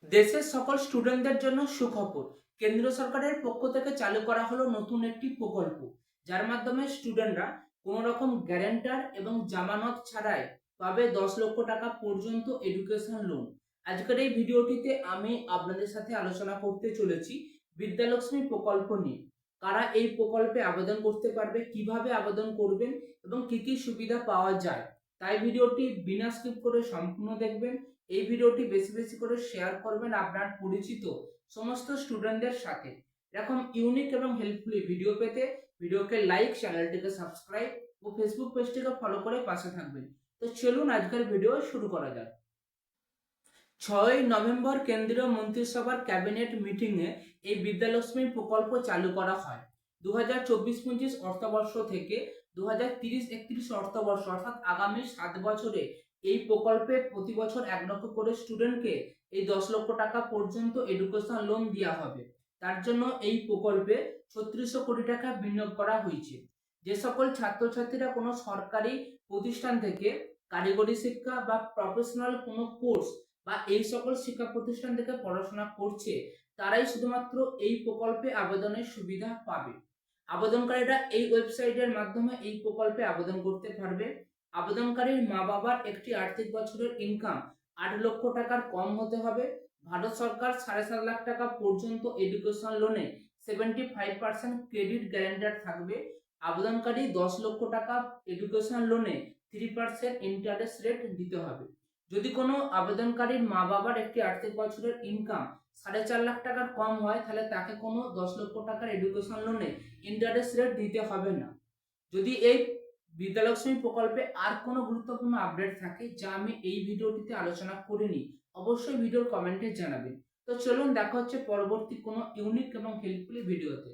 দেশের সকল স্টুডেন্টদের জন্য সুখবর। কেন্দ্র সরকারের পক্ষ থেকে চালু করা হলো নতুন একটি প্রকল্প, যার মাধ্যমে স্টুডেন্টরা কোনো রকম গ্যারান্টার এবং জামানত ছাড়াই পাবে 10 লক্ষ টাকা পর্যন্ত এডুকেশন লোন। আজকের এই ভিডিওটিতে আমি আপনাদের সাথে আলোচনা করতে চলেছি বিদ্যালক্ষ্মী প্রকল্প নিয়ে। কারা এই প্রকল্পে আবেদন করতে পারবে, কিভাবে আবেদন করবেন এবং কি কি সুবিধা পাওয়া যায়, তাই ভিডিওটি বিনা স্কিপ করে সম্পূর্ণ দেখবেন। এই ভিডিওটি বেশি বেশি করে শেয়ার করবেন আপনার পরিচিত সমস্ত স্টুডেন্টদের সাথে। এরকম ইউনিক এবং হেল্পফুল ভিডিও পেতে ভিডিওকে লাইক, চ্যানেলটিকে সাবস্ক্রাইব ও ফেসবুক পেজটিকে ফলো করে পাশে থাকবেন। তো চলুন আজকের ভিডিও শুরু করা যাক। 6 নভেম্বর কেন্দ্রীয় মন্ত্রিসভার ক্যাবিনেট মিটিংয়ে এই বিদ্যালক্ষ্মী প্রকল্প চালু করা হয়। 2024-25 অর্থবর্ষ থেকে 2030-31 অর্থবর্ষ অর্থাৎ আগামী 7 বছরে এই প্রকল্পে প্রতি বছর 1 লক্ষ করে স্টুডেন্টকে এই 10 লক্ষ টাকা পর্যন্ত এডুকেশন লোন দেওয়া হবে। তার জন্য এই প্রকল্পে 3600 কোটি টাকা বিনিয়োগ করা হয়েছে। যে সকল ছাত্রছাত্রীরা কোনো সরকারি প্রতিষ্ঠান থেকে কারিগরি শিক্ষা বা প্রফেশনাল কোনো কোর্স বা এই সকল শিক্ষা প্রতিষ্ঠান থেকে পড়াশোনা করছে, তারাই শুধুমাত্র এই প্রকল্পে আবেদনের সুবিধা পাবে। আবেদনকারীরা এই ওয়েবসাইটের মাধ্যমে এই প্রকল্পে আবেদন করতে পারবে। আবেদনকারীর মা বাবার একটি আর্থিক বছরের ইনকাম 8 লক্ষ টাকার কম হতে হবে। ভারত সরকার 7.5 লাখ টাকা পর্যন্ত এডুকেশন লোনে 75% ক্রেডিট গ্যারান্টার থাকবে। আবেদনকারী 10 লক্ষ টাকা এডুকেশন লোনে 3% ইন্টারেস্ট রেট দিতে হবে। যদি কোনো আবেদনকারীর মা বাবার একটি আর্থিক বছরের ইনকাম 4.5 লাখ টাকার কম হয়, তাহলে তাকে কোনো 10 লক্ষ টাকার এডুকেশন লোনে ইন্টারেস্ট রেট দিতে হবে না। যদি এই বিদ্যালক্ষ্মী প্রকল্পে আর কোনো গুরুত্বপূর্ণ আপডেট থাকে যা আমি এই ভিডিওটিতে আলোচনা করিনি, অবশ্যই ভিডিওর কমেন্টে জানাবেন। তো চলুন দেখা হচ্ছে পরবর্তী কোনো ইউনিক এবং হেল্পফুল ভিডিওতে।